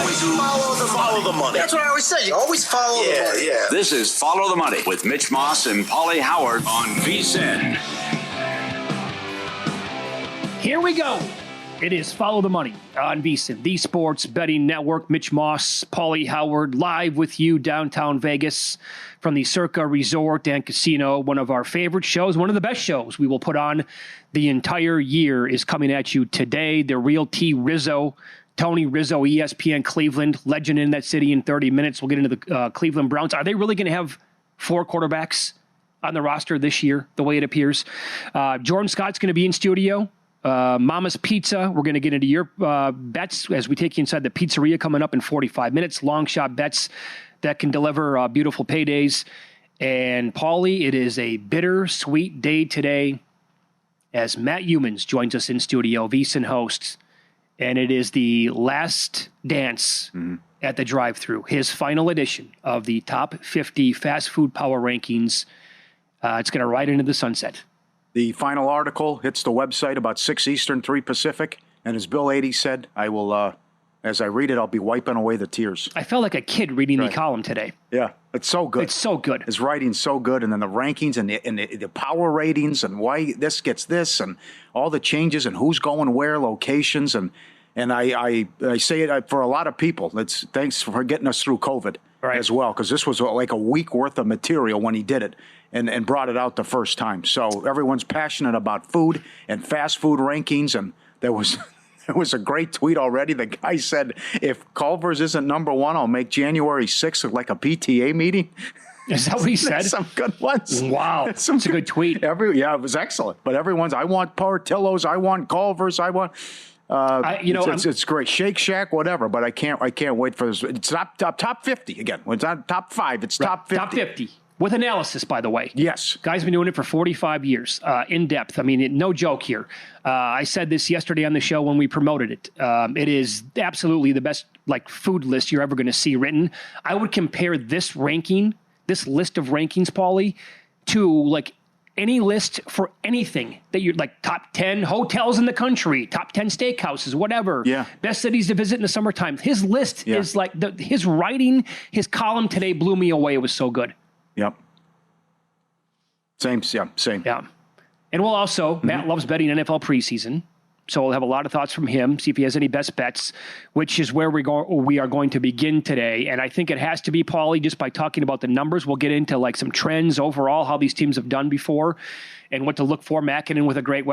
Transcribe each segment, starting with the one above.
always follow the money. That's what I always say. You always follow the money. Yeah. This is Follow the Money with Mitch Moss and Pauly Howard on VSiN. Here we go. It is Follow the Money on VSiN, the Sports Betting Network. Mitch Moss, Pauly Howard, live with you downtown Vegas from the Circa Resort and Casino. One of our favorite shows, one of the best shows we will put on the entire year is coming at you today. The Real T Rizzo, Tony Rizzo, ESPN Cleveland, legend in that city in 30 minutes. We'll get into the Cleveland Browns. Are they really going to have 4 quarterbacks on the roster this year, the way it appears? Jordan Scott's going to be in studio. Mama's Pizza. We're going to get into your bets as we take you inside the pizzeria coming up in 45 minutes. Long shot bets that can deliver beautiful paydays. And Pauly, it is a bittersweet day today as Matt Youmans joins us in studio, VSiN host. And it is the last dance at the drive-thru, his final edition of the top 50 fast food power rankings. It's going to ride into the sunset. The final article hits the website about 6 Eastern, 3 Pacific. And as Bill 80 said, I will, as I read it, I'll be wiping away the tears. I felt like a kid reading the column today. Yeah, it's so good. It's so good. His writing's so good. And then the rankings and the power ratings and why this gets this and all the changes and who's going where, locations. And I say it for a lot of people. Thanks for getting us through COVID as well, because this was like a week worth of material when he did it. And brought it out the first time. So everyone's passionate about food and fast food rankings. And there was a great tweet already. The guy said, if Culver's isn't number 1, I'll make January 6th look like a PTA meeting. Is that what he said? Some good ones. Wow. That's a good tweet. It was excellent. But everyone's, I want Portillo's, I want Culver's, I want... it's great. Shake Shack, whatever, but I can't wait for this. It's not top 50 again. It's not top 5, it's top 50. Top 50. With analysis, by the way. Yes. Guy's been doing it for 45 years, in depth. I mean, no joke here. I said this yesterday on the show when we promoted it. It is absolutely the best food list you're ever going to see written. I would compare this list of rankings, Pauly, to any list for anything that you're top 10 hotels in the country, top 10 steakhouses, whatever. Yeah. Best cities to visit in the summertime. His list is his writing, his column today blew me away. It was so good. Yep. Same. Yeah. And we'll also, Matt loves betting NFL preseason, so we'll have a lot of thoughts from him, see if he has any best bets, which is where we are going to begin today. And I think it has to be, Pauly, just by talking about the numbers. We'll get into some trends overall, how these teams have done before, and what to look for. Mackinnon with a great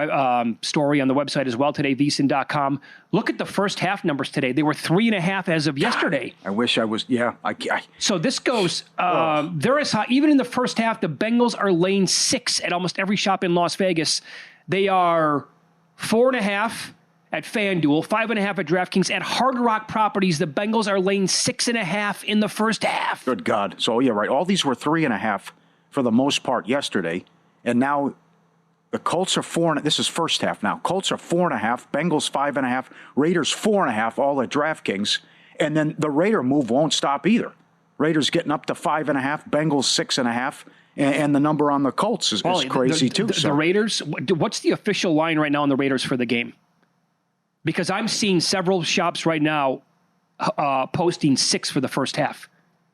story on the website as well today, vsin.com. Look at the first half numbers today. They were 3.5 as of yesterday. I wish I was, So this goes, they're as high. Even in the first half, the Bengals are laying 6 at almost every shop in Las Vegas. They are 4.5 at FanDuel, 5.5 at DraftKings. At Hard Rock Properties, the Bengals are laying 6.5 in the first half. Good God. So, yeah, right. All these were 3.5 for the most part yesterday. And now the Colts are 4. This is first half now. Colts are 4.5, Bengals 5.5, Raiders 4.5, all at DraftKings. And then the Raider move won't stop either. Raiders getting up to 5.5, Bengals 6.5. And the number on the Colts is crazy, too. The Raiders, what's the official line right now on the Raiders for the game? Because I'm seeing several shops right now posting 6 for the first half.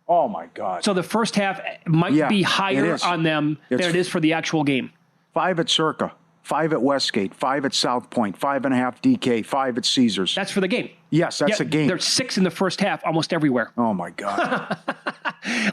Oh, my God. So the first half might be higher on them than it is for the actual game. 5 at Circa, 5 at Westgate, 5 at South Point, 5.5 DK, 5 at Caesars. That's for the game. Yes, that's a game. There's 6 in the first half almost everywhere. Oh, my God.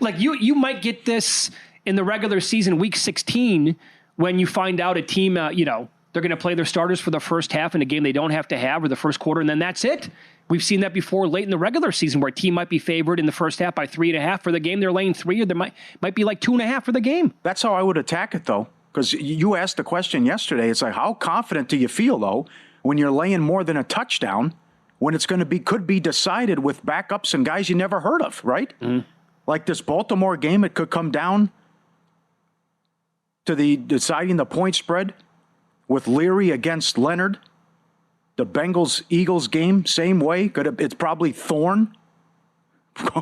You might get this in the regular season, week 16, when you find out a team, they're going to play their starters for the first half in a game they don't have to have, or the first quarter, and then that's it. We've seen that before late in the regular season where a team might be favored in the first half by 3.5 for the game. They're laying 3, or there might be 2.5 for the game. That's how I would attack it, though, because you asked the question yesterday. It's how confident do you feel, though, when you're laying more than a touchdown, when it's going to could be decided with backups and guys you never heard of, right? Like this Baltimore game, it could come down to deciding the point spread with Leary against Leonard. The Bengals-Eagles game, same way. It's probably Thorne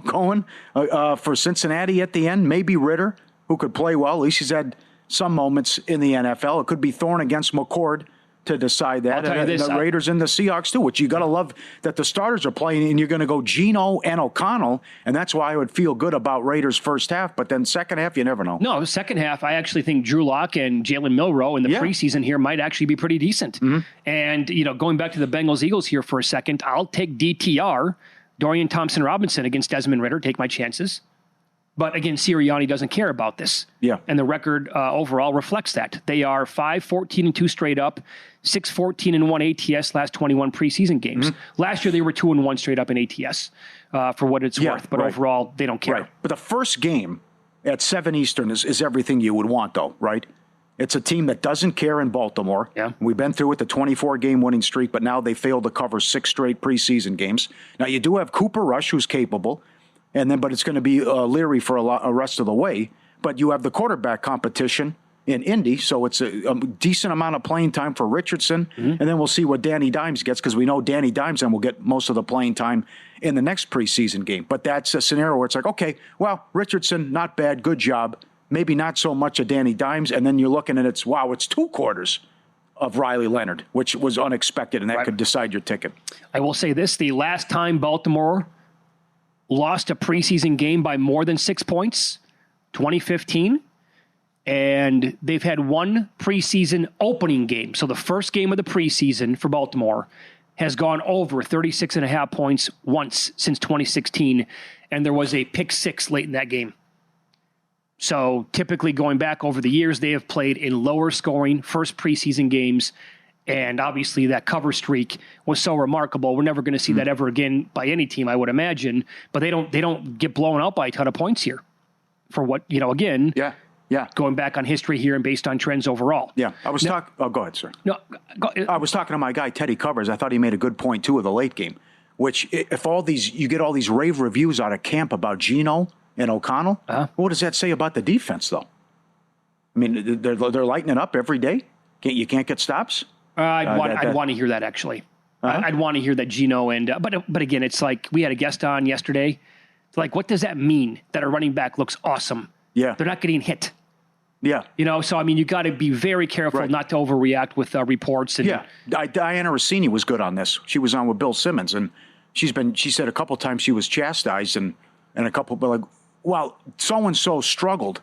going for Cincinnati at the end. Maybe Ritter, who could play well. At least he's had some moments in the NFL. It could be Thorne against McCord to decide that. I'll tell you this, the Raiders and the Seahawks too, which you got to love that the starters are playing, and you're going to go Geno and O'Connell, and that's why I would feel good about Raiders first half. But then second half, you never know. No, the second half, I actually think Drew Lock and Jalen Milroe in the preseason here might actually be pretty decent. And, going back to the Bengals-Eagles here for a second, I'll take DTR, Dorian Thompson-Robinson against Desmond Ridder, take my chances. But again, Sirianni doesn't care about this. Yeah. And the record overall reflects that. They are 5-14-2 straight up, 6-14-1 ATS last 21 preseason games. Last year, they were 2-1 straight up in ATS for what it's worth. But overall, they don't care. Right. But the first game at 7 Eastern is everything you would want, though, right? It's a team that doesn't care in Baltimore. Yeah. We've been through it, the 24-game winning streak, but now they failed to cover 6 straight preseason games. Now, you do have Cooper Rush, who's capable. But it's going to be Leary for a rest of the way. But you have the quarterback competition in Indy, so it's a decent amount of playing time for Richardson. And then we'll see what Danny Dimes gets, because we know Danny Dimes then will get most of the playing time in the next preseason game. But that's a scenario where it's like, okay, well, Richardson, not bad, good job. Maybe not so much of Danny Dimes. And then you're looking at it's 2 quarters of Riley Leonard, which was unexpected, and that could decide your ticket. I will say this, the last time Baltimore lost a preseason game by more than 6 points, 2015, and they've had one preseason opening game. So the first game of the preseason for Baltimore has gone over 36.5 points once since 2016, and there was a pick 6 late in that game. So typically going back over the years, they have played in lower scoring first preseason games. And obviously that cover streak was so remarkable. We're never going to see that ever again by any team, I would imagine. But they don't get blown out by a ton of points here for what, again, going back on history here and based on trends overall. Yeah. I was talking. Oh, go ahead, sir. No, I was talking to my guy, Teddy Covers. I thought he made a good point, too, of the late game, which if you get all these rave reviews out of camp about Geno and O'Connell, what does that say about the defense, though? I mean, they're lighting it up every day. You can't get stops? I'd want to hear that, actually. I'd want to hear that Geno and but again, it's like we had a guest on yesterday. It's like, what does that mean that a running back looks awesome? Yeah. They're not getting hit. Yeah. So I mean, you got to be very careful not to overreact with reports. And, Diana Rossini was good on this. She was on with Bill Simmons, and she said a couple times she was chastised and a couple, but so-and-so struggled.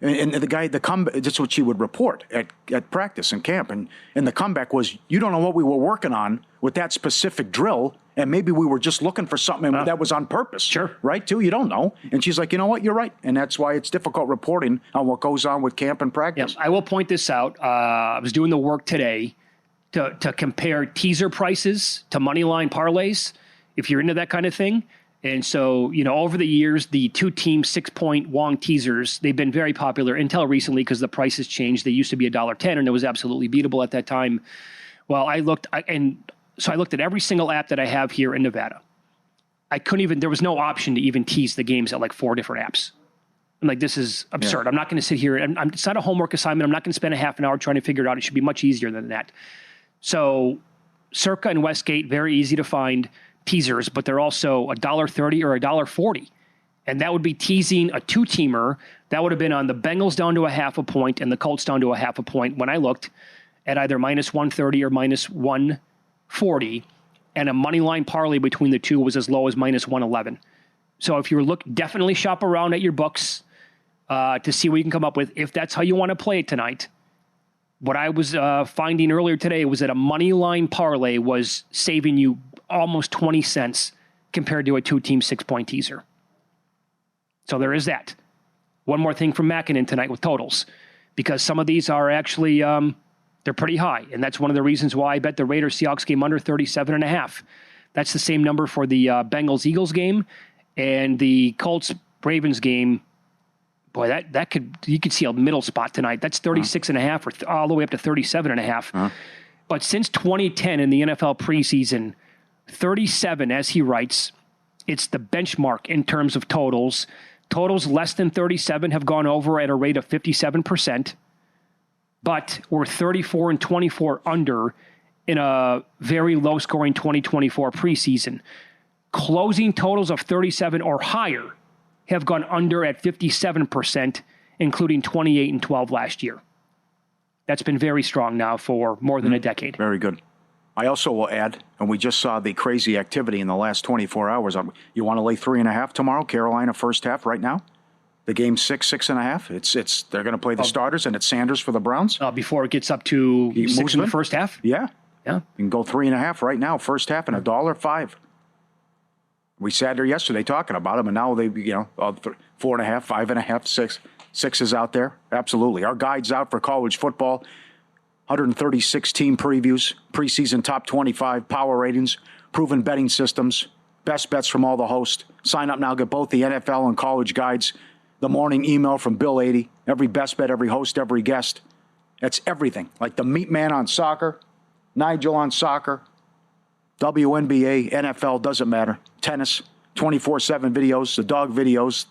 And the comeback, that's what she would report at practice and camp. And the comeback was, you don't know what we were working on with that specific drill, and maybe we were just looking for something that was on purpose. Sure. Right, too? You don't know. And she's like, you know what? You're right. And that's why it's difficult reporting on what goes on with camp and practice. I will point this out. I was doing the work today to compare teaser prices to money line parlays, if you're into that kind of thing. And so, over the years, the 2-team 6-point Wong teasers, they've been very popular until recently because the prices changed. They used to be $1.10, and it was absolutely beatable at that time. Well, I looked at every single app that I have here in Nevada. There was no option to even tease the games at 4 different apps. I'm like, this is absurd. I'm not going to sit here. It's not a homework assignment. I'm not going to spend a half an hour trying to figure it out. It should be much easier than that. So Circa and Westgate, very easy to find teasers, but they're also $1.30 or $1.40. And that would be teasing a 2-teamer. That would have been on the Bengals down to a 0.5 point and the Colts down to a 0.5 point when I looked at either -130 or -140. And a money line parlay between the two was as low as -111. So if you're definitely shop around at your books to see what you can come up with. If that's how you want to play it tonight, what I was finding earlier today was that a money line parlay was saving you almost 20 cents compared to a 2-team 6-point teaser. So there is that. One more thing from Mackinnon tonight with totals, because some of these are actually, they're pretty high. And that's one of the reasons why I bet the Raiders-Seahawks game under 37.5. That's the same number for the Bengals-Eagles game and the Colts-Ravens game. Boy, you could see a middle spot tonight. That's 36.5 or all the way up to 37.5. But since 2010 in the NFL preseason, 37, as he writes, it's the benchmark in terms of totals. Totals less than 37 have gone over at a rate of 57%, but we're 34 and 24 under in a very low-scoring 2024 preseason. Closing totals of 37 or higher have gone under at 57%, including 28 and 12 last year. That's been very strong now for more than a decade. Very good. I also will add, and we just saw the crazy activity in the last 24 hours. You want to lay 3.5 tomorrow? Carolina first half right now. The game's 6.5. They're going to play the starters, and it's Sanders for the Browns. Before it gets up to 6 in the first half. Yeah. Yeah. You can go 3.5 right now, first half, and $1.05. We sat there yesterday talking about them, and now they, 4.5, 5.5, 6. 6 is out there. Absolutely. Our guide's out for college football. 136 team previews, preseason top 25, power ratings, proven betting systems, best bets from all the hosts. Sign up now, get both the NFL and college guides. The morning email from Bill 80, every best bet, every host, every guest. That's everything. Like the meat man on soccer, Nigel on soccer, WNBA, NFL, doesn't matter. Tennis, 24/7 videos, the dog videos,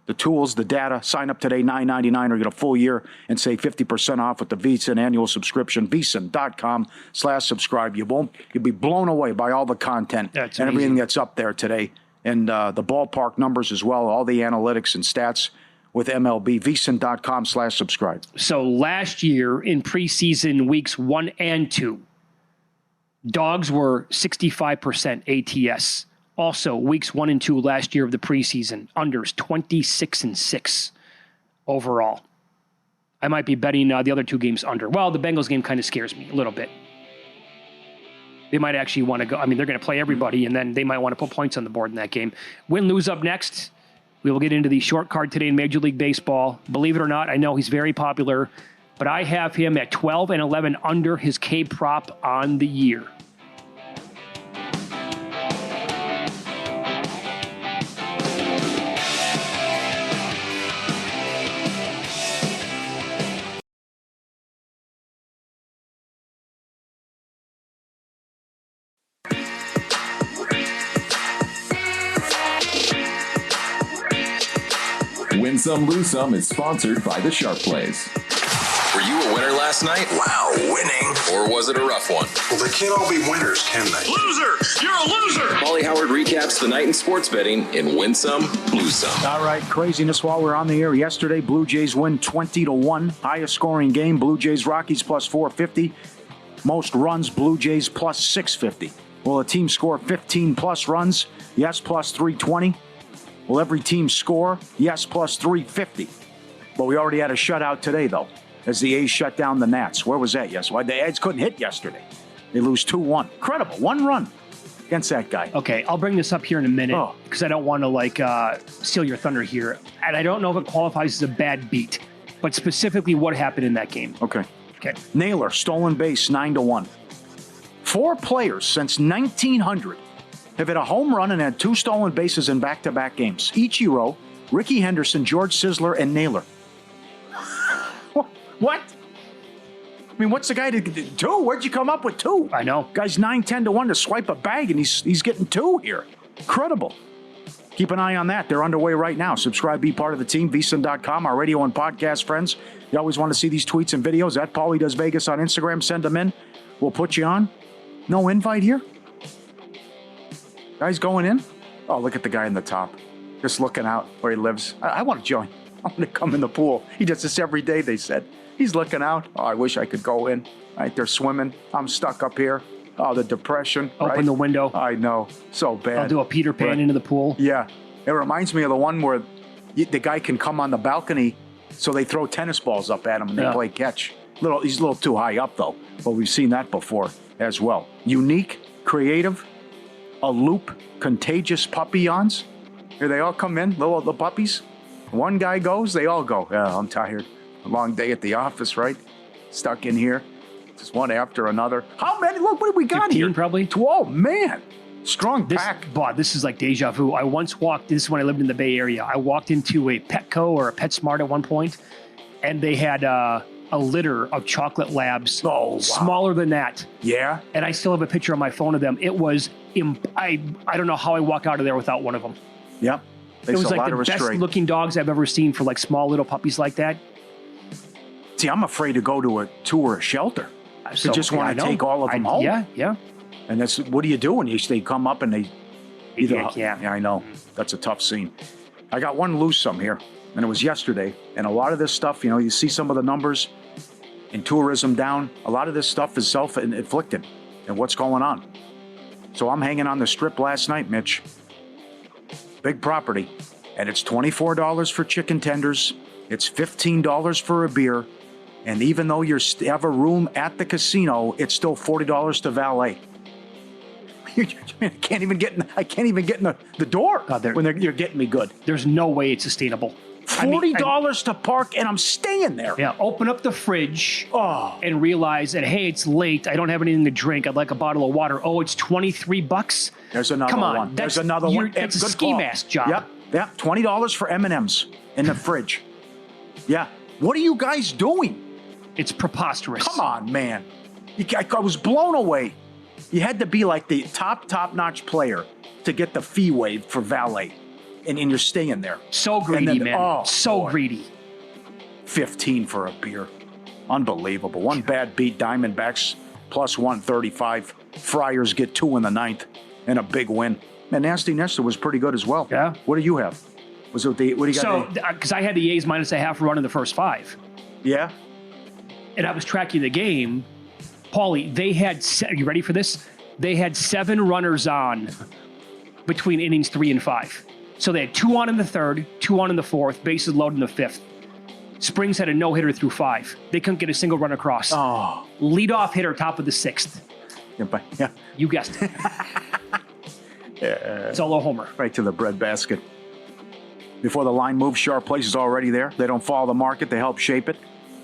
the tools, the data. Sign up today, $9.99, or get a full year and save 50% off with the VSiN annual subscription. VSiN.com/subscribe. You'll be blown away by all the content and everything that's up there today. And the ballpark numbers as well, all the analytics and stats with MLB. VSiN.com/subscribe. So last year in preseason weeks 1 and 2, dogs were 65% ATS. Also, weeks 1 and 2 last year of the preseason, unders 26-6 overall. I might be betting the other 2 games under. Well, the Bengals game kind of scares me a little bit. They might actually want to go. I mean, they're going to play everybody, and then they might want to put points on the board in that game. Win-lose up next. We will get into the short card today in Major League Baseball. Believe it or not, I know he's very popular, but I have him at 12-11 under his K prop on the year. Win Some, Lose Some is sponsored by the Sharp Plays. Were you a winner last night? Wow, winning. Or was it a rough one? Well, they can't all be winners, can they? Loser! You're a loser! Pauly Howard recaps the night in sports betting in Win Some, Lose Some. All right, craziness while we're on the air. Yesterday, Blue Jays win 20-1. Highest scoring game, Blue Jays Rockies plus 450. Most runs, Blue Jays plus 650. Will a team score 15 plus runs? Yes, plus 320. Will every team score? Yes, plus 350. But we already had a shutout today, though, as the A's shut down the Nats. Where was that yesterday? The A's couldn't hit yesterday. They lose 2-1. Incredible. 1 run against that guy. Okay, I'll bring this up here in a minute because I don't want to, steal your thunder here. And I don't know if it qualifies as a bad beat, but specifically what happened in that game. Okay. Okay. Naylor, stolen base, 9-1. 4 players since 1900 have hit a home run and had 2 stolen bases in back-to-back games. Ichiro, Ricky Henderson, George Sisler, and Naylor. What? I mean, what's the guy to do? 2? Where'd you come up with 2? I know. Guy's 9-10-1 to swipe a bag, and he's getting 2 here. Incredible. Keep an eye on that. They're underway right now. Subscribe, be part of the team, VSiN.com, our radio and podcast friends. You always want to see these tweets and videos. At Pauly Does Vegas on Instagram. Send them in. We'll put you on. No invite here? Guy's going in? Oh, look at the guy in the top. Just looking out where he lives. I want to join. I want to come in the pool. He does this every day, they said. He's looking out. Oh, I wish I could go in. Right, they're swimming. I'm stuck up here. Oh, the depression. Open the window. I know. So bad. I'll do a Peter Pan into the pool. Yeah. It reminds me of the one where the guy can come on the balcony, so they throw tennis balls up at him and they play catch. He's a little too high up, though. But we've seen that before as well. Unique, creative, a loop, contagious puppy-ons. Here they all come in, the puppies. One guy goes, they all go. Yeah, I'm tired. A long day at the office, right? Stuck in here. Just one after another. How many? Look, what have we got 15 here? probably. 12, man. Strong pack. This is like deja vu. I once walked, this is when I lived in the Bay Area. I walked into a Petco or a PetSmart at one point, and they had a litter of chocolate labs. Oh, wow. Smaller than that. Yeah? And I still have a picture on my phone of them. It was, I don't know how I walk out of there without one of them. Yep. It was like the best looking dogs I've ever seen for like small little puppies like that. See, I'm afraid to go to a tour or shelter. So, just want to take all of them home. Yeah. And that's, what do you do when they come up and they either... Yeah, I know. That's a tough scene. I got one loose some here, and it was yesterday. And a lot of this stuff, you see some of the numbers. and tourism down. A lot of this stuff is self-inflicted and what's going on. So I'm hanging on the strip last night, Mitch. Big property. And it's $24 for chicken tenders. It's $15 for a beer. And even though you have a room at the casino, it's still $40 to valet. I can't even get in the door when you're getting me good. There's no way it's sustainable. $40 to park, and I'm staying there. Yeah, open up the fridge and realize that, hey, it's late. I don't have anything to drink. I'd like a bottle of water. Oh, it's $23? There's another Come on, one. There's another one. It's a ski mask job. Yep. $20 for M&Ms in the fridge. Yeah. What are you guys doing? It's preposterous. Come on, man. I was blown away. You had to be like the top-notch player to get the fee waived for valet. And you're staying there. So greedy, man. Greedy. 15 for a beer. Unbelievable. One bad beat, Diamondbacks plus 135. Friars get 2 in the 9th. And a big win. And Nasty Nestor was pretty good as well. Yeah. What do you have? What do you got? So, because I had the A's minus a half run in the first 5. Yeah. And I was tracking the game. Pauly, they had, are you ready for this? They had 7 runners on between innings 3 and 5. So they had 2 on in the 3rd, 2 on in the 4th, bases loaded in the 5th. Springs had a no-hitter through 5. They couldn't get a single run across. Oh. Leadoff hitter, top of the 6th. Yeah. You guessed it. It's all a homer. Right to the breadbasket. Before the line moves, Sharp Place is already there. They don't follow the market. They help shape it.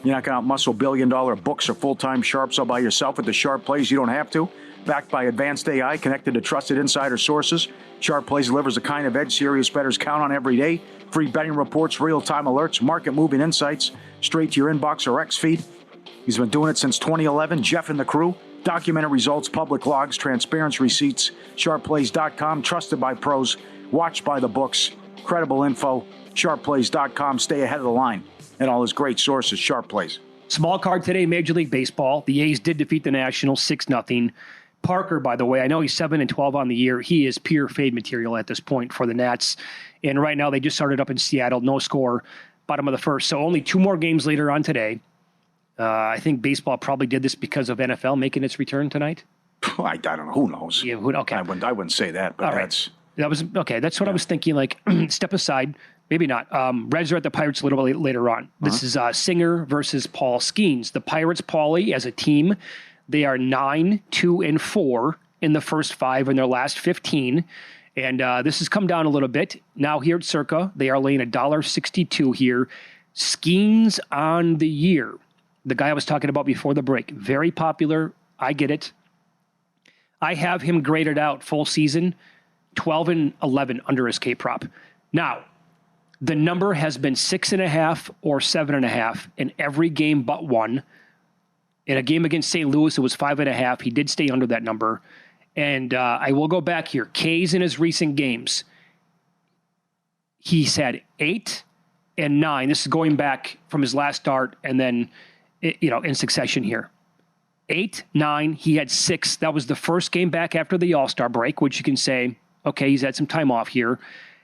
You're not going to outmuscle billion-dollar books or full-time sharps all by yourself at the Sharp Plays. You don't have to. Backed by advanced AI, connected to trusted insider sources, Sharp Plays delivers the kind of edge serious bettors count on every day. Free betting reports, real-time alerts, market-moving insights, straight to your inbox or X feed. He's been doing it since 2011. Jeff and the crew. Documented results, public logs, transparency receipts. SharpPlays.com. Trusted by pros. Watched by the books. Credible info. SharpPlays.com. Stay ahead of the line. And all his great sources, Sharp Plays. Small card today, Major League Baseball. The A's did defeat the Nationals 6-0. Parker, by the way, I know he's 7-12 on the year. He is pure fade material at this point for the Nats. And right now they just started up in Seattle. No score, bottom of the first. So only 2 more games later on today. I think baseball probably did this because of NFL making its return tonight. I don't know. Who knows? Yeah, okay. I wouldn't say that, but That was okay. That's what I was thinking. Like, step aside. Maybe not. Reds are at the Pirates a little bit later on. This is Singer versus Paul Skeens. The Pirates, Pauly, as a team, they are 9-2-4 in the first 5 in their last 15. And this has come down a little bit. Now here at Circa, they are laying $1.62 here. Skeens on the year. The guy I was talking about before the break. Very popular. I get it. I have him graded out full season 12-11 under his K-prop. Now, the number has been 6.5 or 7.5 in every game but one. In a game against St. Louis, it was 5.5. He did stay under that number. And I will go back here. K's in his recent games. He's had 8 and 9. This is going back from his last start and then, in succession here. 8, 9. He had 6. That was the first game back after the All-Star break, which you can say, okay, he's had some time off here.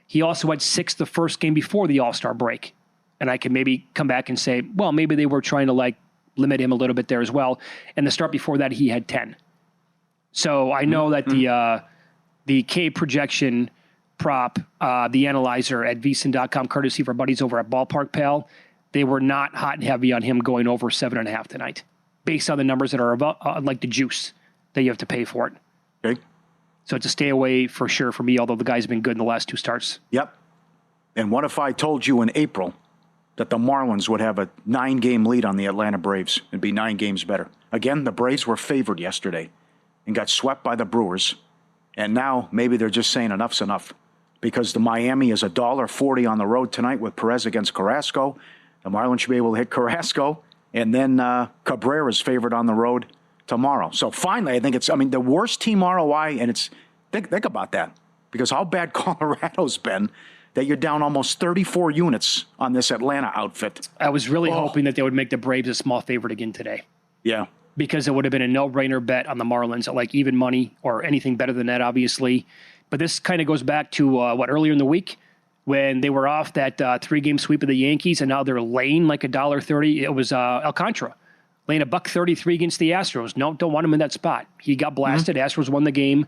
He also had 6 the first game before the All-Star break. And I can maybe come back and say, well, maybe they were trying to limit him a little bit there as well. And the start before that, he had 10. So I know that the K projection prop, the analyzer at vsin.com, courtesy of our buddies over at Ballpark Pal, they were not hot and heavy on him going over 7.5 tonight, based on the numbers that are like the juice that you have to pay for it. Okay. So it's a stay away for sure for me, although the guy's been good in the last 2 starts. Yep. And what if I told you in April that the Marlins would have a 9-game lead on the Atlanta Braves? It'd be 9 games better. Again, the Braves were favored yesterday and got swept by the Brewers. And now maybe they're just saying enough's enough because the Miami is $1.40 on the road tonight with Perez against Carrasco. The Marlins should be able to hit Carrasco. And then Cabrera's favored on the road tomorrow. So finally, I think the worst team ROI, and it's, think about that, because how bad Colorado's been that you're down almost 34 units on this Atlanta outfit. I was really hoping that they would make the Braves a small favorite again today. Yeah. Because it would have been a no-brainer bet on the Marlins at even money or anything better than that, obviously. But this kind of goes back to, earlier in the week when they were off that 3-game sweep of the Yankees, and now they're laying $1.30. It was Alcantara laying $1.33 against the Astros. No, don't want him in that spot. He got blasted. Astros won the game.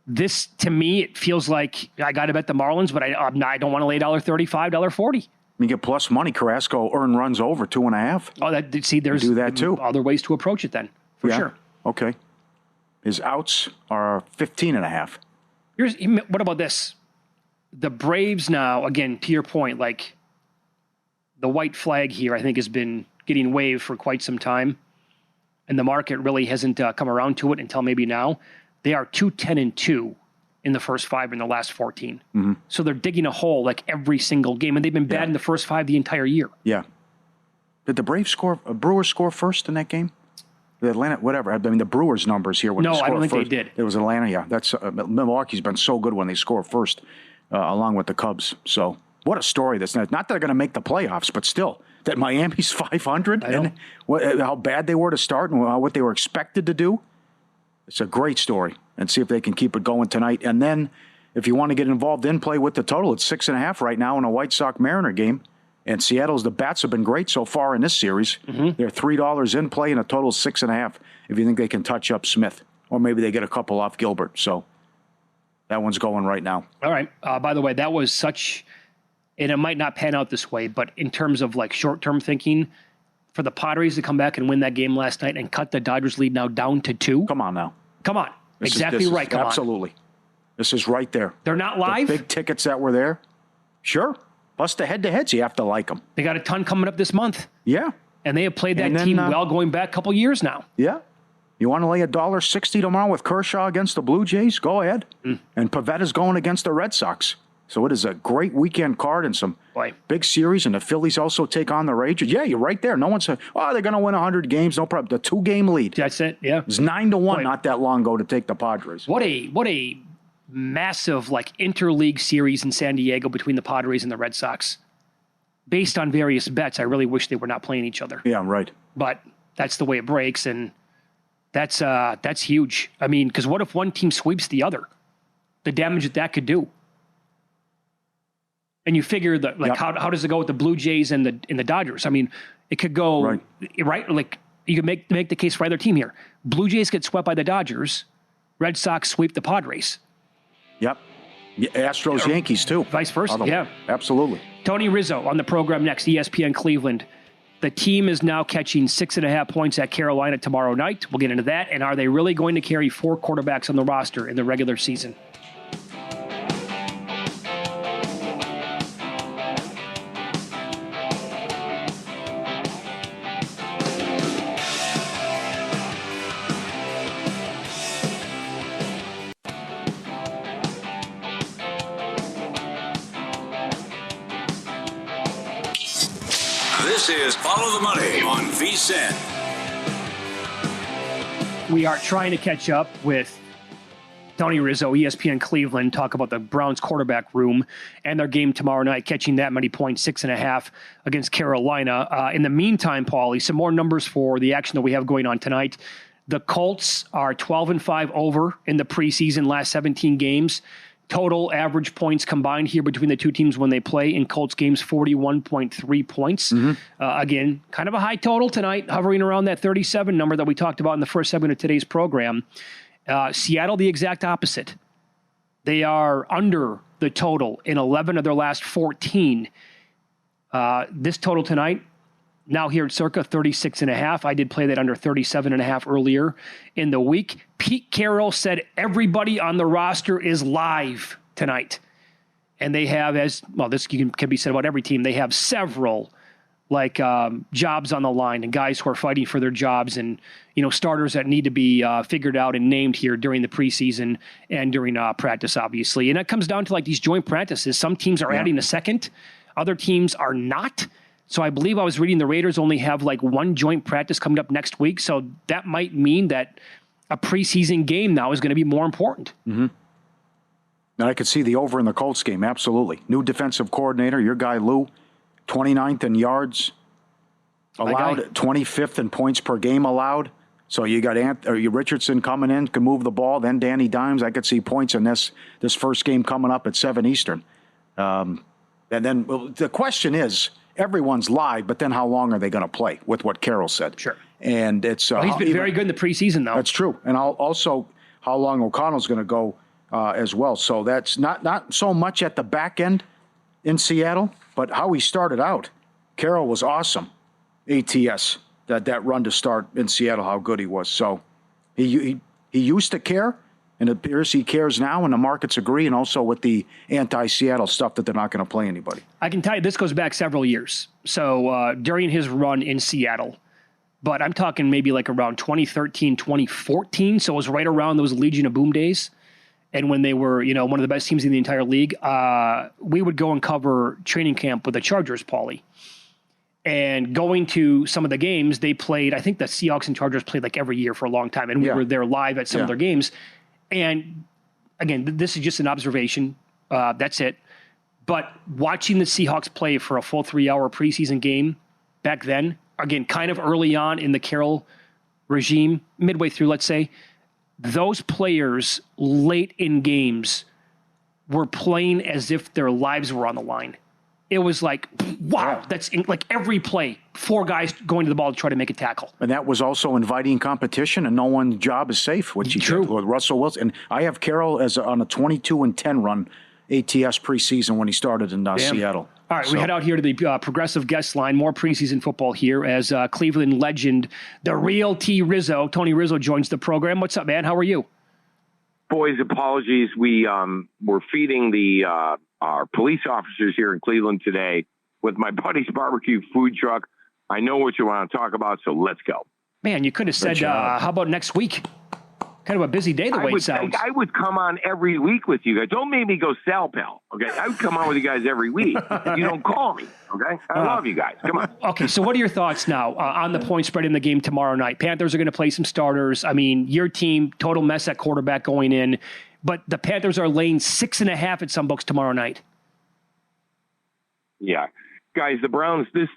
This, to me, it feels like I got to bet the Marlins, but I don't want to lay $1.35, $1.40. You get plus money. Carrasco earn runs over 2.5. Oh, there's do that too. Other ways to approach it then, for sure. Okay. His outs are 15.5. What about this? The Braves now, again, to your point, like the white flag here, I think has been getting waved for quite some time, and the market really hasn't come around to it until maybe now. They are 2-10-2 in the first 5 in the last 14. Mm-hmm. So they're digging a hole like every single game, and they've been bad in the first 5 the entire year. Yeah. Did the Brewers score first in that game? The Atlanta, whatever. I mean, the Brewers' numbers here. When No, they I don't think first, they did. It was Atlanta, yeah. That's Milwaukee's been so good when they score first, along with the Cubs. So what a story this night. Not that they're going to make the playoffs, but still, that Miami's 500 and how bad they were to start and what they were expected to do. It's a great story, and see if they can keep it going tonight. And then, if you want to get involved in play with the total, it's 6.5 right now in a White Sox-Mariner game. And Seattle's, the bats have been great so far in this series. Mm-hmm. They're $3 in play, and a total 6.5 if you think they can touch up Smith. Or maybe they get a couple off Gilbert. So that one's going right now. All right. By the way, that was such, and it might not pan out this way, but in terms of like short-term thinking, for the Padres to come back and win that game last night and cut the Dodgers lead now down to 2. Come on now. Come on. This exactly is right. Come absolutely. on. This is right there. They're not live? The big tickets that were there. Sure. Plus the head-to-heads, you have to like them. They got a ton coming up this month. Yeah. And they have played that team well going back a couple years now. Yeah. You want to lay $1.60 tomorrow with Kershaw against the Blue Jays? Go ahead. And Pavetta's going against the Red Sox. So it is a great weekend card and some big series. And the Phillies also take on the Rangers. Yeah, you're right there. No one said, they're going to win 100 games. No problem. The 2-game lead. That's it. Yeah. It was 9-1 not that long ago to take the Padres. What a massive interleague series in San Diego between the Padres and the Red Sox. Based on various bets, I really wish they were not playing each other. Yeah, right. But that's the way it breaks, and that's huge. I mean, because what if one team sweeps the other? The damage that could do. And you figure that, how does it go with the Blue Jays and the Dodgers? I mean, it could go right. Like you could make the case for either team here. Blue Jays get swept by the Dodgers. Red Sox sweep the Padres. Yep. Astros, Yankees too. Vice versa. Yeah, absolutely. Tony Rizzo on the program next. ESPN Cleveland. The team is now catching 6.5 points at Carolina tomorrow night. We'll get into that. And are they really going to carry 4 quarterbacks on the roster in the regular season? This is Follow the Money on VSiN. We are trying to catch up with Tony Rizzo, ESPN Cleveland, talk about the Browns quarterback room and their game tomorrow night, catching that many points, 6.5 against Carolina. In the meantime, Pauly, some more numbers for the action that we have going on tonight. The Colts are 12-5 over in the preseason, last 17 games. Total average points combined here between the two teams when they play in Colts games, 41.3 points. Mm-hmm. Again, kind of a high total tonight, hovering around that 37 number that we talked about in the first segment of today's program. Seattle, the exact opposite. They are under the total in 11 of their last 14. This total tonight, now here at circa 36.5. I did play that under 37.5 earlier in the week. Pete Carroll said everybody on the roster is live tonight. And they have, this can be said about every team, they have several jobs on the line and guys who are fighting for their jobs and, starters that need to be figured out and named here during the preseason and during practice, obviously. And that comes down to these joint practices. Some teams are adding a second. Other teams are not. So I believe I was reading the Raiders only have one joint practice coming up next week. So that might mean that a preseason game now is going to be more important. Mm-hmm. And I could see the over in the Colts game, absolutely. New defensive coordinator, your guy Lou, 29th in yards allowed, 25th in points per game allowed. So you got Richardson coming in, can move the ball, then Danny Dimes. I could see points in this first game coming up at 7 Eastern. And then the question is, everyone's live, but then how long are they going to play with what Carroll said? Sure. And it's he's been very good in the preseason, though. That's true. And also how long O'Connell's going to go as well. So that's not so much at the back end in Seattle, but how he started out. Carroll was awesome. ATS, that run to start in Seattle, how good he was. So he used to care, and it appears he cares now, and the markets agree, and also with the anti-Seattle stuff that they're not going to play anybody. I can tell you this goes back several years. So during his run in Seattle, but I'm talking maybe like around 2013, 2014, so it was right around those Legion of Boom days, and when they were, one of the best teams in the entire league, we would go and cover training camp with the Chargers, Pauly. And going to some of the games, they played, I think the Seahawks and Chargers played like every year for a long time, and we were there live at some of their games. And again, this is just an observation. That's it. But watching the Seahawks play for a full 3-hour preseason game back then, again, kind of early on in the Carroll regime, midway through, let's say, those players late in games were playing as if their lives were on the line. It was like, wow, that's like every play, 4 guys going to the ball to try to make a tackle. And that was also inviting competition, and no one's job is safe, which he did with Russell Wilson. And I have Carroll on a 22-10 run ATS preseason when he started in Seattle. All right, we head out here to the progressive guest line. More preseason football here as Cleveland legend, the real T. Rizzo, Tony Rizzo, joins the program. What's up, man? How are you? Boys, apologies. We were feeding our police officers here in Cleveland today with my buddy's barbecue food truck. I know what you want to talk about, so let's go. Man, you could have said, how about next week? Kind of a busy day the way it sounds. I would come on every week with you guys. Don't make me go Sal Pal, okay? I would come on with you guys every week. You don't call me, okay? I love you guys. Come on. Okay, so what are your thoughts now on the point spread in the game tomorrow night? Panthers are going to play some starters. I mean, your team, total mess at quarterback going in. But the Panthers are laying 6.5 at some books tomorrow night. Yeah. Guys, the Browns, this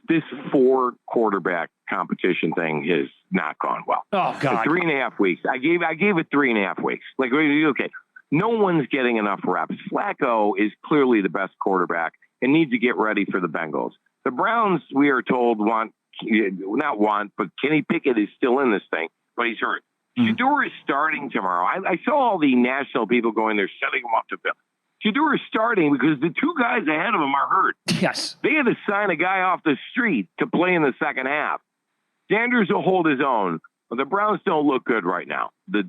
4 quarterback competition thing has not gone well. Oh, God. 3.5 weeks. I gave it 3.5 weeks. Like, okay, no one's getting enough reps. Flacco is clearly the best quarterback and needs to get ready for the Bengals. The Browns, we are told, but Kenny Pickett is still in this thing, but he's hurt. Shedeur is starting tomorrow. I saw all the national people going there, setting him up to fill. Shedeur is starting because the 2 guys ahead of him are hurt. Yes. They had to sign a guy off the street to play in the second half. Sanders will hold his own, but the Browns don't look good right now. The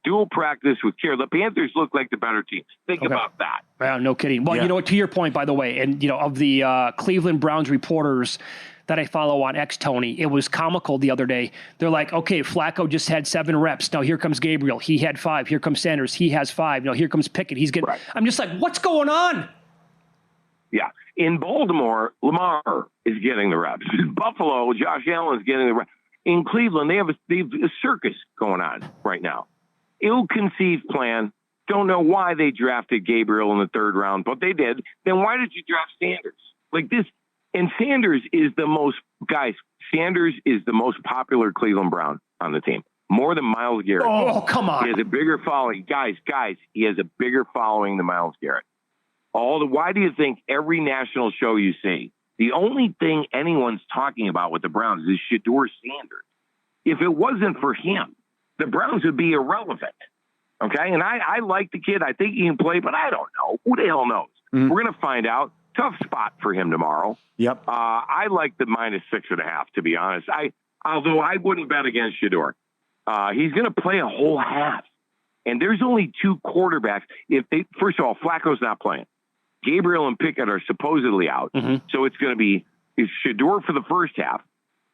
dual practice with care. The Panthers look like the better team. Think about that. Well, no kidding. Well, you know what, to your point, by the way, and, of the Cleveland Browns reporters that I follow on X, Tony, it was comical the other day. They're like, okay, Flacco just had 7 reps. Now here comes Gabriel. He had 5. Here comes Sanders. He has 5. Now here comes Pickett. He's getting. Right. I'm just like, what's going on? Yeah. In Baltimore, Lamar is getting the reps. In Buffalo, Josh Allen is getting the reps. In Cleveland, they have a circus going on right now. Ill-conceived plan. Don't know why they drafted Gabriel in the 3rd round, but they did. Then why did you draft Sanders? Like this. And Sanders is the most popular Cleveland Brown on the team. More than Myles Garrett. Oh, come on. He has a bigger following. Guys, he has a bigger following than Myles Garrett. Why do you think every national show you see, the only thing anyone's talking about with the Browns is Shedeur Sanders? If it wasn't for him, the Browns would be irrelevant. Okay? And I like the kid. I think he can play, but I don't know. Who the hell knows? Mm-hmm. We're going to find out. Tough spot for him tomorrow. Yep. I like the -6.5, to be honest. Although I wouldn't bet against Shedeur. He's going to play a whole half. And there's only 2 quarterbacks. First of all, Flacco's not playing. Gabriel and Pickett are supposedly out. Mm-hmm. So it's going to be Shedeur for the first half.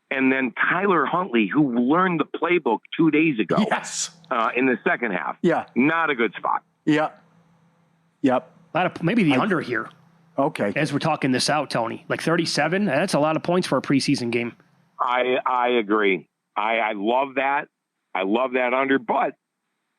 And then Tyler Huntley, who learned the playbook 2 days ago. Yes. In the second half. Yeah. Not a good spot. Yeah. Yep. Maybe the under here. Okay. As we're talking this out, Tony, like 37, that's a lot of points for a preseason game. I agree. I love that. I love that under, but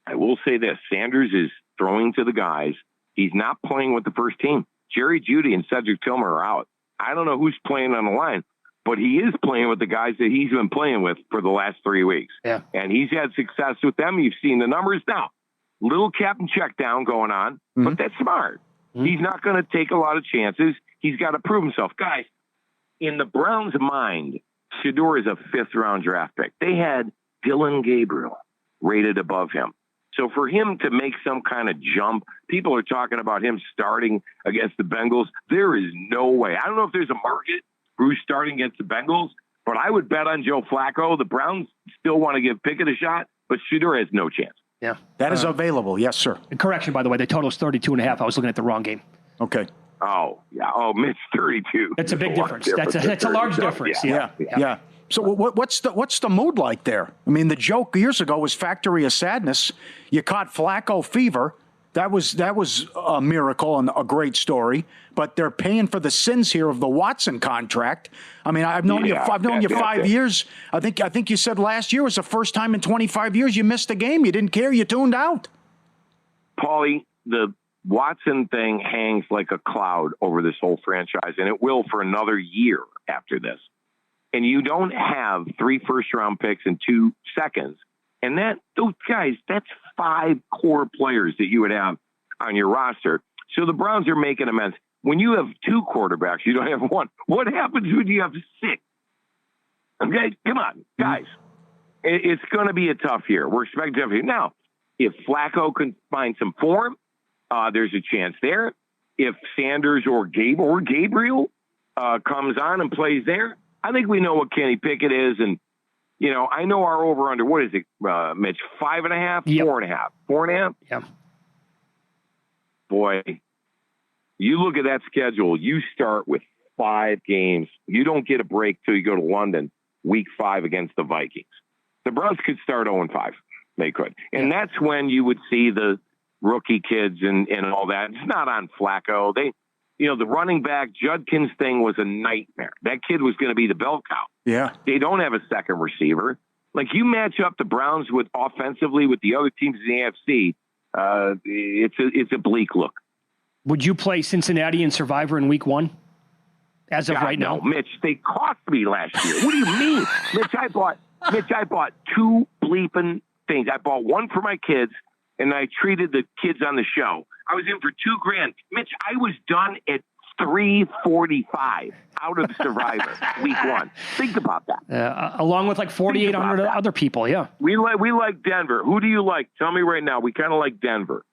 I will say this. Sanders is throwing to the guys. He's not playing with the first team. Jerry Jeudy and Cedric Tillman are out. I don't know who's playing on the line, but he is playing with the guys that he's been playing with for the last 3 weeks. Yeah. And he's had success with them. You've seen the numbers now. Little captain check down going on, but that's smart. Mm-hmm. He's not going to take a lot of chances. He's got to prove himself. Guys, in the Browns' mind, Shedeur is a fifth-round draft pick. They had Dylan Gabriel rated above him. So for him to make some kind of jump, people are talking about him starting against the Bengals. There is no way. I don't know if there's a market for who's starting against the Bengals, but I would bet on Joe Flacco. The Browns still want to give Pickett a shot, but Shedeur has no chance. Yeah. That is available. Yes, sir. Correction, by the way, the total is 32.5. I was looking at the wrong game. Okay. Oh, yeah. Oh, Mitch, 32. That's a big difference. That's a large difference. Yeah. So what's the mood like there? I mean, the joke years ago was Factory of Sadness. You caught Flacco fever. That was a miracle and a great story. But they're paying for the sins here of the Watson contract. I mean, I've known you 5 years. I think you said last year was the first time in 25 years you missed a game. You didn't care. You tuned out. Pauly, the Watson thing hangs like a cloud over this whole franchise, and it will for another year after this. And you don't have 3 first-round picks and 2 seconds. And those guys, that's 5 core players that you would have on your roster. So the Browns are making amends. When you have 2 quarterbacks, you don't have 1. What happens when you have 6? Okay, come on, guys. It's going to be a tough year. We're expecting a tough year. Now, if Flacco can find some form, there's a chance there. If Sanders or Gabriel comes on and plays there, I think we know what Kenny Pickett is. And, I know our over-under. What is it, Mitch? 5.5, yep. 4.5? 4.5? Yeah. Boy, you look at that schedule, you start with 5 games. You don't get a break till you go to London, week 5 against the Vikings. The Browns could start 0-5. They could. And that's when you would see the rookie kids and all that. It's not on Flacco. The running back Judkins thing was a nightmare. That kid was going to be the bell cow. Yeah. They don't have a second receiver. Like, you match up the Browns with offensively with the other teams in the AFC, it's a bleak look. Would you play Cincinnati and Survivor in week 1? As of right now? Mitch, they cost me last year. What do you mean? Mitch, I bought 2 bleeping things. I bought one for my kids, and I treated the kids on the show. I was in for $2,000. Mitch, I was done at $345 out of Survivor week 1. Think about that. Along with like 4,800 other people, yeah. We like Denver. Who do you like? Tell me right now. We kind of like Denver.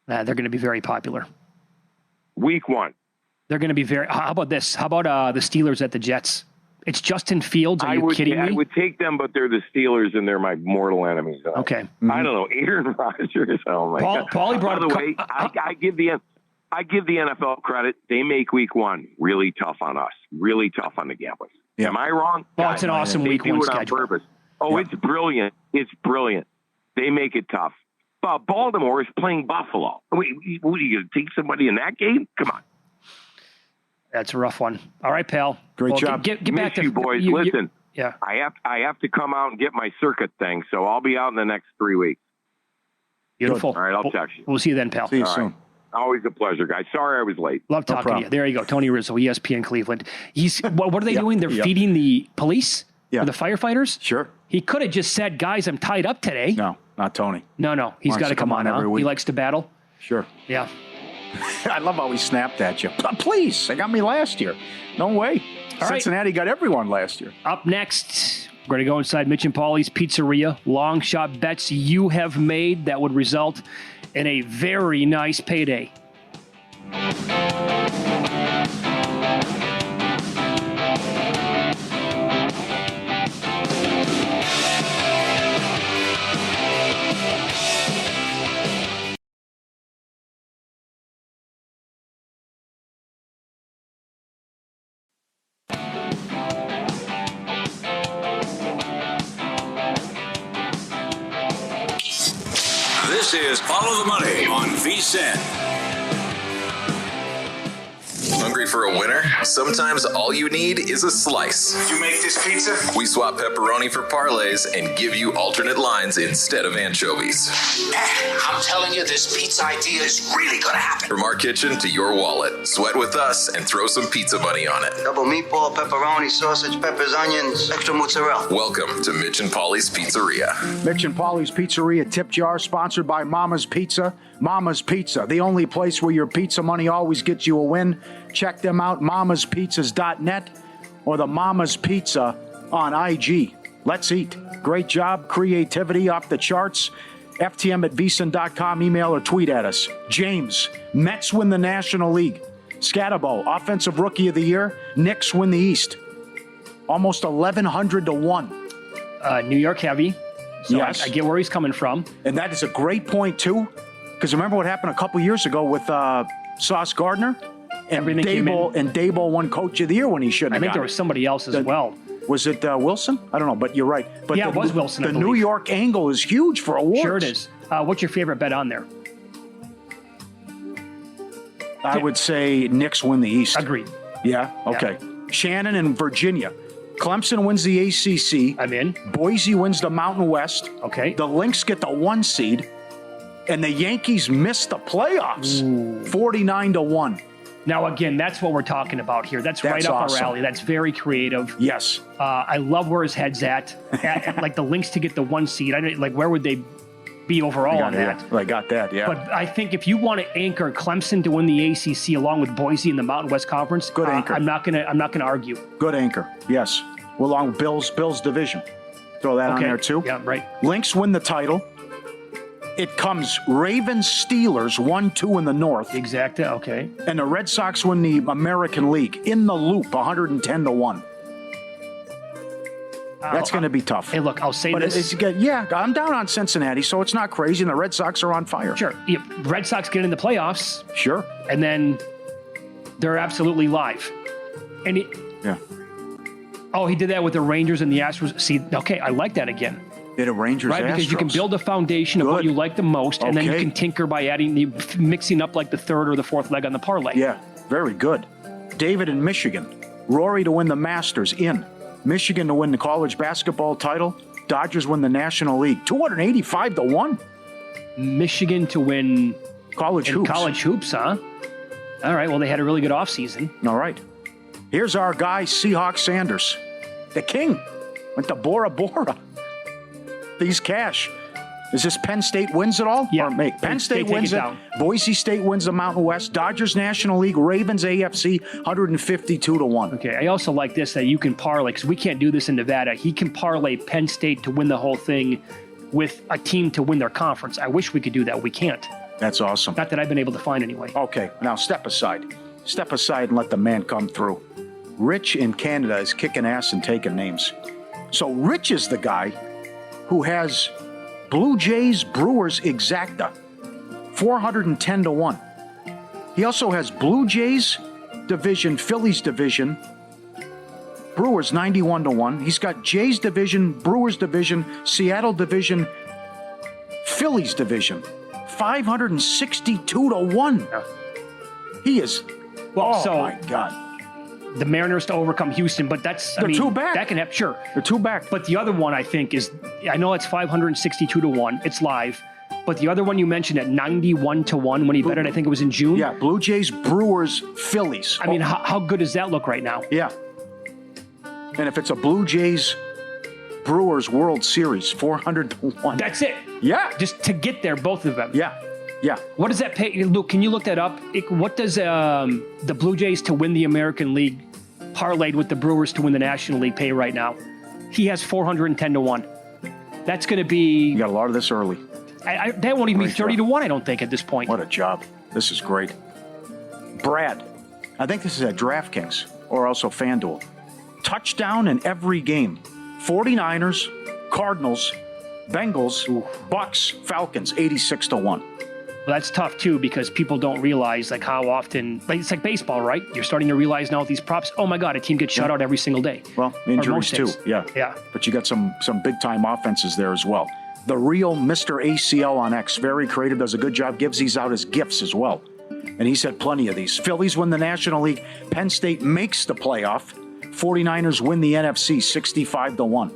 They're going to be very popular. Week 1. They're going to be very. How about this? How about the Steelers at the Jets? It's Justin Fields. Are you kidding me? I would take them, but they're the Steelers, and they're my mortal enemies. Okay. I don't know. Aaron Rodgers. Oh my God. Pauly brought By the way, I give the NFL credit. They make week 1 really tough on us. Really tough on the gamblers. Yeah. Am I wrong? Well, it's an awesome week 1 schedule. On purpose. Oh, yeah. It's brilliant. It's brilliant. They make it tough. Baltimore is playing Buffalo. What are you going to take somebody in that game? Come on. That's a rough one. All right, pal. Great job. Get back to you boys. Listen, yeah. I have to come out and get my circuit thing, so I'll be out in the next 3 weeks. Beautiful. All right, I'll text you. We'll see you then, pal. See you soon. Always a pleasure, guys. Sorry I was late. Love talking to you. There you go. Tony Rizzo, ESPN Cleveland. What are they doing? They're feeding the police? Yeah. Or the firefighters? Sure. He could have just said, guys, I'm tied up today. No, not Tony. No. He's got to come on every week. He likes to battle. Sure. Yeah. I love how he snapped at you. Please, they got me last year. No way. All Cincinnati got everyone last year. Up next, we're going to go inside Mitch and Pauly's Pizzeria. Long shot bets you have made that would result in a very nice payday. This is Follow the Money on VSiN. Hungry for a winner? Sometimes all you need is a slice. You make this pizza? We swap pepperoni for parlays and give you alternate lines instead of anchovies. I'm telling you, this pizza idea is really going to happen. From our kitchen to your wallet, sweat with us and throw some pizza money on it. Double meatball, pepperoni, sausage, peppers, onions, extra mozzarella. Welcome to Mitch and Pauly's Pizzeria. Mitch and Pauly's Pizzeria tip jar, sponsored by Mama's Pizza. Mama's Pizza, the only place where your pizza money always gets you a win. Check them out, mamaspizzas.net. or the Mama's Pizza on IG. Let's eat. Great job. Creativity off the charts. FTM@vsin.com. Email or tweet at us. James, Mets win the National League. Scatabo, Offensive Rookie of the Year. Knicks win the East. Almost 1,100 to 1. New York heavy. So yes. I get where he's coming from. And that is a great point, too. Because remember what happened a couple years ago with Sauce Gardner? And Dable won Coach of the Year when he shouldn't have. I think there was somebody else as well. Was it Wilson? I don't know, but you're right. But yeah, it was Wilson. The New York angle is huge for awards. Sure it is. What's your favorite bet on there? I would say Knicks win the East. Agreed. Yeah? Okay. Yeah. Shannon and Virginia. Clemson wins the ACC. I'm in. Boise wins the Mountain West. Okay. The Lynx get the 1 seed. And the Yankees miss the playoffs. 49 to 1. Now, again, that's what we're talking about here. That's right up awesome. Our alley. That's very creative. Yes. I love where his head's at. Like the Lynx to get the 1 seed. Where would they be overall on that? I got that, yeah. But I think if you want to anchor Clemson to win the ACC along with Boise in the Mountain West Conference, good anchor. I'm not gonna argue. Good anchor, yes. Along with Bills division. Throw that on there too. Yeah, right. Lynx win the title. It comes Ravens, Steelers, 1-2 in the North. Exactly. Okay. And the Red Sox win the American League in the loop, 110 to 1. That's going to be tough. Hey, look, I'll say this. I'm down on Cincinnati, so it's not crazy, and the Red Sox are on fire. Sure. Yeah, Red Sox get in the playoffs. Sure. And then they're absolutely live. And he did that with the Rangers and the Astros. See, okay, I like that again. Did a Rangers right, because Astros. you can build a foundation of what you like the most, and then you can tinker by mixing up like the third or the fourth leg on the parlay. Yeah, very good. David in Michigan. Rory to win the Masters in. Michigan to win the college basketball title. Dodgers win the National League. 285 to 1. Michigan to win college hoops. College hoops, huh? All right, well, they had a really good offseason. All right. Here's our guy, Seahawks Sanders. The king. Went to Bora Bora. These cash. Is this Penn State wins it all? Yeah. Penn State wins it. Boise State wins the Mountain West. Dodgers National League. Ravens AFC 152 to 1. Okay. I also like this that you can parlay, because we can't do this in Nevada. He can parlay Penn State to win the whole thing with a team to win their conference. I wish we could do that. We can't. That's awesome. Not that I've been able to find anyway. Okay. Now step aside. Step aside and let the man come through. Rich in Canada is kicking ass and taking names. So Rich is the guy who has Blue Jays, Brewers, exacta, 410 to 1. He also has Blue Jays division, Phillies division, Brewers 91 to 1. He's got Jays division, Brewers division, Seattle division, Phillies division, 562 to 1. He is. My God. The Mariners to overcome Houston, but that's They're two back. That can happen, sure. They're two back. But the other one I think is, I know it's 562 to 1. It's live. But the other one you mentioned at 91 to 1 when he bet it, I think it was in June. Yeah, Blue Jays, Brewers, Phillies. I mean, how good does that look right now? Yeah. And if it's a Blue Jays, Brewers World Series, 400 to 1. That's it. Yeah. Just to get there, both of them. Yeah. Yeah. What does that pay? Luke, can you look that up? What does the Blue Jays to win the American League parlayed with the Brewers to win the National League pay right now? He has 410 to 1. That's going to be... You got a lot of this early. That won't even be 30 to 1, I don't think, at this point. What a job. This is great. Brad, I think this is at DraftKings or also FanDuel. Touchdown in every game. 49ers, Cardinals, Bengals, Bucks, Falcons, 86 to 1. Well, that's tough, too, because people don't realize like how often, like it's like baseball, right? You're starting to realize now with these props, oh my God, a team gets shut out every single day. Well, injuries too. Yeah. Yeah. But you got some big-time offenses there as well. The real Mr. ACL on X, very creative, does a good job, gives these out as gifts as well. And he said plenty of these. Phillies win the National League. Penn State makes the playoff. 49ers win the NFC 65 to 1.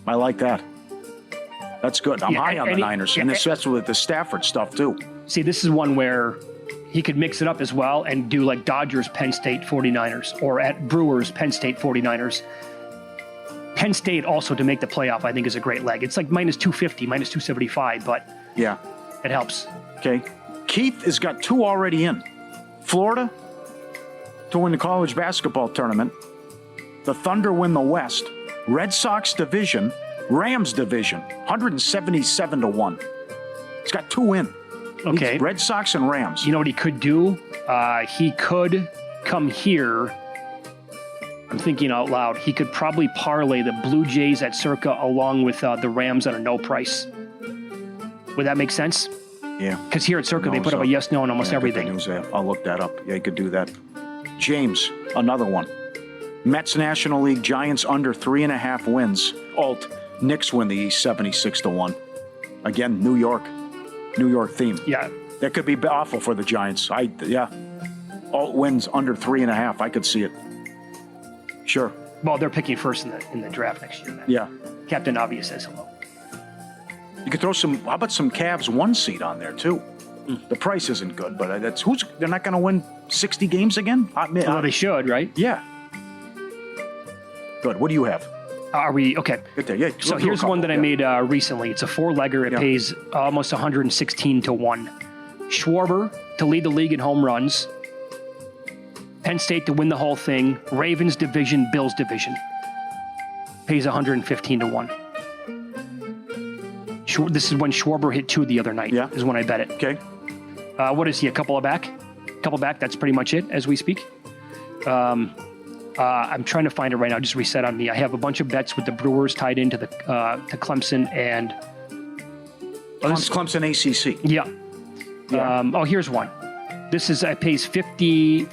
I like that. That's good. I'm high on the Niners. And that's with the Stafford stuff, too. See, this is one where he could mix it up as well and do like Dodgers, Penn State, 49ers, or at Brewers, Penn State, 49ers. Penn State also to make the playoff, I think, is a great leg. It's like minus 250, minus 275, but yeah, it helps. Okay. Keith has got 2 already in. Florida to win the college basketball tournament. The Thunder win the West. Red Sox division, Rams division, 177-1. He's got 2 in. Okay. Red Sox and Rams. You know what he could do? He could come here. I'm thinking out loud. He could probably parlay the Blue Jays at Circa along with the Rams at a no price. Would that make sense? Yeah. Because here at Circa, they put up a yes, no on almost everything. I'll look that up. Yeah, you could do that. James, another one. Mets National League, Giants under 3.5 wins. Alt, Knicks win the East 76-1. Again, New York theme. Yeah. That could be awful for the Giants. Alt wins under 3.5. I could see it. Sure. Well, they're picking first in the draft next year. Then. Yeah. Captain Obvious says hello. You could throw how about some Cavs 1 seed on there too? The price isn't good, but they're not going to win 60 games again? Well, they should, right? Yeah. Good. What do you have? Are we okay? Get there. Yeah. So here's one that I made recently. It's a 4-legger. It pays almost 116-1. Schwarber to lead the league in home runs. Penn State to win the whole thing. Ravens division, Bills division. Pays 115-1. This is when Schwarber hit 2 the other night. Yeah. Is when I bet it. Okay. What is he? A couple back? That's pretty much it as we speak. I'm trying to find it right now. Just reset on me. I have a bunch of bets with the Brewers tied into the to Clemson and Clemson ACC. Yeah. Here's one. This is it pays 50-1.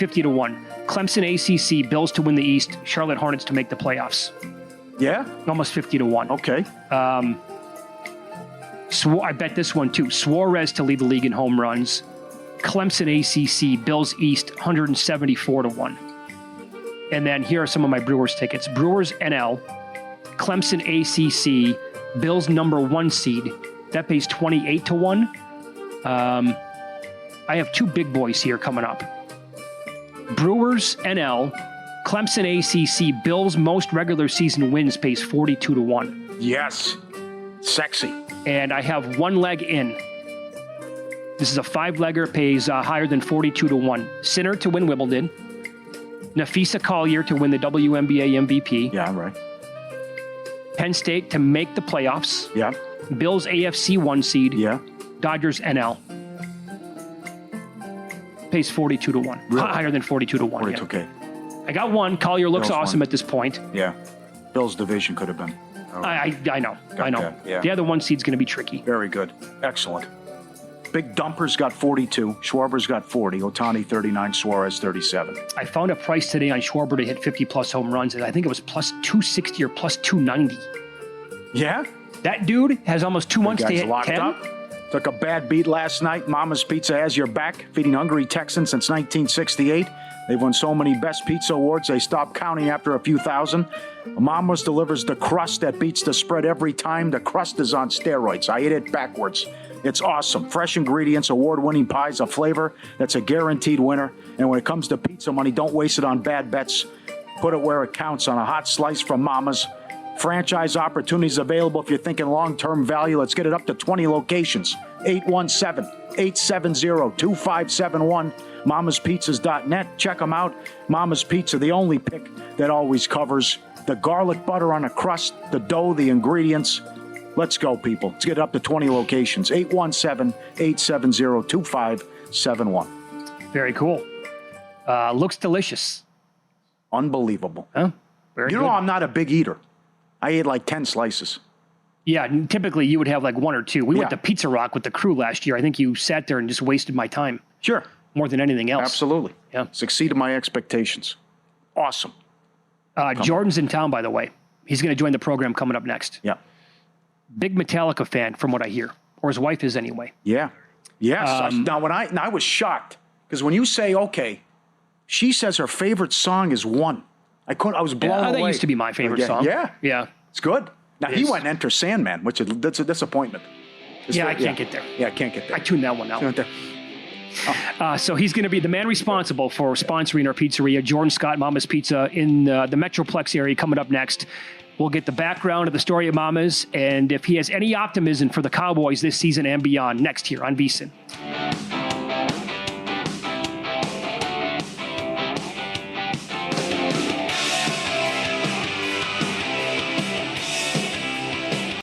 Clemson ACC, Bills to win the East, Charlotte Hornets to make the playoffs. Yeah. Almost 50-1. Okay. I bet this one too. Suarez to lead the league in home runs. Clemson ACC, Bills East, 174-1. And then here are some of my Brewers tickets. Brewers NL, Clemson ACC, Bills number 1 seed. That pays 28-1. I have 2 big boys here coming up. Brewers NL, Clemson ACC, Bills most regular season wins pays 42-1. Yes. Sexy. And I have 1 leg in. This is a 5-legger, pays higher than 42-1. Sinner to win Wimbledon. Nafisa Collier to win the WNBA MVP. Yeah, right. Penn State to make the playoffs. Yeah. Bills AFC 1 seed. Yeah. Dodgers NL. Pays 42-1. Really? Higher than 42-1. Right, okay. I got 1. Collier looks Bills awesome won. at this point. Yeah. Bills division could have been. I know. Got that, yeah. The other 1 seed's going to be tricky. Very good. Excellent. Big Dumper's got 42. Schwarber's got 40. Otani 39. Suarez 37. I found a price today on Schwarber to hit 50-plus home runs, and I think it was plus 260 or plus 290. Yeah? That dude has almost 2 months to hit locked 10. Up. Took a bad beat last night. Mama's Pizza has your back, feeding hungry Texans since 1968. They've won so many Best Pizza Awards, they stopped counting after a few thousand. Mama's delivers the crust that beats the spread every time. The crust is on steroids. I ate it backwards. It's awesome. Fresh ingredients, award-winning pies, a flavor that's a guaranteed winner. And when it comes to pizza money, don't waste it on bad bets. Put it where it counts on a hot slice from Mama's. Franchise opportunities available if you're thinking long-term value. Let's get it up to 20 locations. 817-870-2571. MamasPizzas.net. Check them out. Mama's Pizza, the only pick that always covers the garlic butter on the crust, the dough, the ingredients. Let's go, people. Let's get it up to 20 locations. 817-870-2571. Very cool. Looks delicious. Unbelievable. Huh? Very good. I'm not a big eater. I ate like 10 slices. Yeah, typically you would have like 1 or 2. We went to Pizza Rock with the crew last year. I think you sat there and just wasted my time. Sure. More than anything else. Absolutely. Yeah. Succeeded my expectations. Awesome. Jordan's in town, by the way. He's going to join the program coming up next. Yeah. Big Metallica fan, from what I hear. Or his wife is anyway. Yeah. Yes. Now, I was shocked. Because when you say, okay, she says her favorite song is One. I was blown away. That used to be my favorite song. Yeah. Yeah. It's good. Now, he went and Enter Sandman, that's a disappointment. I can't get there. Yeah, I can't get there. I tuned that one out. So he's going to be the man responsible for sponsoring our pizzeria, Jordan Scott, Mama's Pizza, in the Metroplex area coming up next. We'll get the background of the story of Mama's and if he has any optimism for the Cowboys this season and beyond next here on VSiN.